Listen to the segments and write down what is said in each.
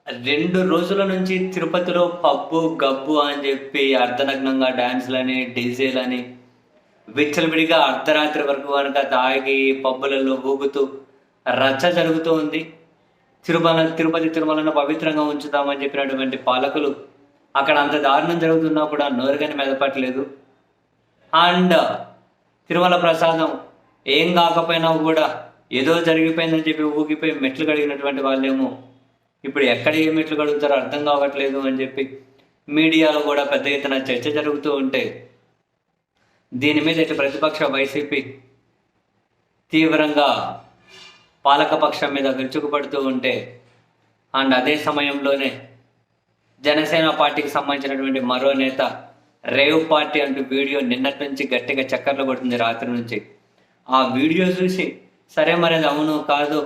2 రోజుల నుంచి తిరుపతిలో పబ్బు, గబ్బు అని జెప్పి అర్ధనగ్నంగా డాన్స్‌లని, డీజేలని విచ్చలవిడిగా అర్ధరాత్రి వరకు గనక తాగి పబ్బులలో ఊగుతూ రచ్చ జరుగుతూ ఉంది. తిరుమలను పవిత్రంగా ఉంచుతామని చెప్పినటువంటి పాలకులు అక్కడ అంత దారుణం జరుగుతున్నా కూడా నోరుగాని మెదపట్లేదు. అండ్ తిరుమల ప్రసాదం ఏం గాకపోయినా గూడా ఏదో జరిగిపోయిందని చెప్పి ఊగిపోయి మెట్లు కడిగినటువంటి వాళ్ళేమో ఇప్పుడు ఎక్కడ ఏ మెట్లు కడుగుతారో అర్థం కావట్లేదు అని చెప్పి మీడియాలో కూడా పెద్ద ఎత్తున చర్చ జరుగుతూ ఉంటే దీని మీద ఇటు ప్రతిపక్ష వైసీపీ తీవ్రంగా పాలకపక్షం మీద విరుచుకుపడుతూ ఉంటే అండ్ అదే సమయంలోనే జనసేన పార్టీకి సంబంధించినటువంటి మరో నేత రేవ్ పార్టీ అంటూ వీడియో నిన్నటి నుంచి గట్టిగా చక్కర్లు కొడుతుంది రాత్రి నుంచి. ఆ వీడియో చూసి సరే మరి అది అవును కాదు,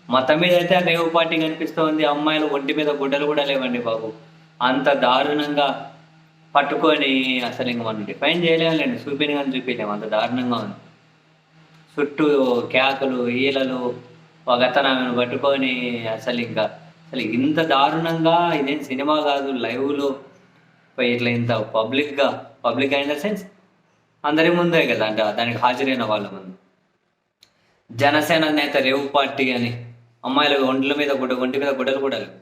మతం మీద అయితే ఆ రేవ్ పార్టీ కనిపిస్తుంది, అమ్మాయిలు ఒంటి మీద గుడ్డలు కూడా లేవండి బాబు. అంత దారుణంగా పట్టుకొని అసలు ఇంక మనం డిఫైన్ చేయలేములేండి, చూపిని కానీ చూపించలేము, అంత దారుణంగా ఉంది. చుట్టూ కేకలు ఈలలు ఒకతనాన్ని పట్టుకొని అసలు ఇంత దారుణంగా ఇదేం సినిమా కాదు, లైవ్లో ఇట్లా ఇంత పబ్లిక్ ఇన్ ద సెన్స్ అందరి ముందే కదా, అంటే దానికి హాజరైన వాళ్ళ ముందు జనసేన నేత రేవు పార్టీ అని అమ్మాయిల ఒంటి మీద గుడ్డలు కూడా లేవు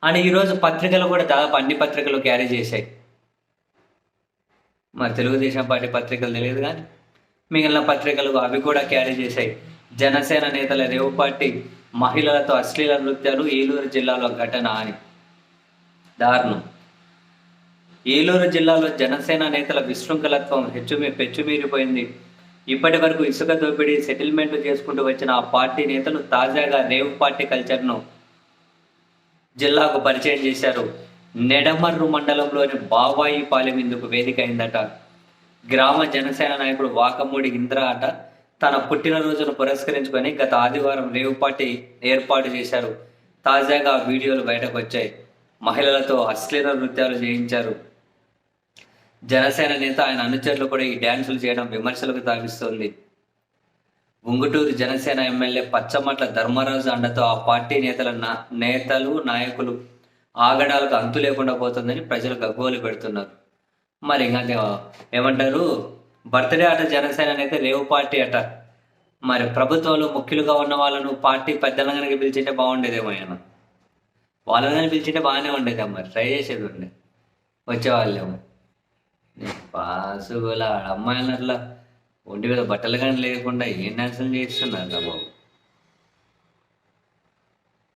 అని ఈరోజు పత్రికలు కూడా దాదాపు అన్ని పత్రికలు క్యారీ చేశాయి. మరి తెలుగుదేశం పార్టీ పత్రికలు తెలియదు కానీ మిగిలిన పత్రికలు అవి కూడా క్యారీ చేశాయి. జనసేన నేతల రేవు పార్టీ మహిళలతో అశ్లీల నృత్యాలు ఏలూరు జిల్లాలో ఘటన అని. దారుణం. ఏలూరు జిల్లాలో జనసేన నేతల విశృంఖలత్వం పెచ్చుమీరిపోయింది. ఇప్పటి వరకు ఇసుక దోపిడీ సెటిల్మెంట్లు చేసుకుంటూ వచ్చిన ఆ పార్టీ నేతలు తాజాగా రేవ్ పార్టీ కల్చర్ను జిల్లాకు పరిచయం చేశారు. నెడమర్రు మండలంలోని బావాయిపాలెం ఇందుకు వేదిక అయిందట. గ్రామ జనసేన నాయకుడు వాకమూడి ఇంద్ర అట తన పుట్టినరోజును పురస్కరించుకొని గత ఆదివారం రేవ్ పార్టీ ఏర్పాటు చేశారు. తాజాగా వీడియోలు బయటకు వచ్చాయి. మహిళలతో అశ్లీల నృత్యాలు చేయించారు. జనసేన నేత ఆయన అనుచరులు కూడా ఈ డ్యాన్సులు చేయడం విమర్శలకు తాగిస్తోంది. ఉంగుటూరు జనసేన ఎమ్మెల్యే పచ్చమట్ల ధర్మరాజు అండతో ఆ పార్టీ నాయకులు ఆగడాలకు అంతు లేకుండా పోతుందని ప్రజలు గగ్గోలు పెడుతున్నారు. మరి ఇంకా ఏమంటారు, బర్త్డే అట జనసేన నేత రేవు పార్టీ అట. మరి ప్రభుత్వంలో ముఖ్యులుగా ఉన్న వాళ్ళను పార్టీ పెద్దలంగా పిలిచింటే బాగుండేదేమో, ఆయన వాళ్ళని పిలిచింటే బాగానే ఉండేది. మరి ట్రై చేసేది ఉండే వచ్చేవాళ్ళేమో. పాసుగుల అమ్మాయిలు అట్లా ఒంటి మీద బట్టలు కానీ లేకుండా ఏం డాన్సులు చేస్తున్నారు బాబు.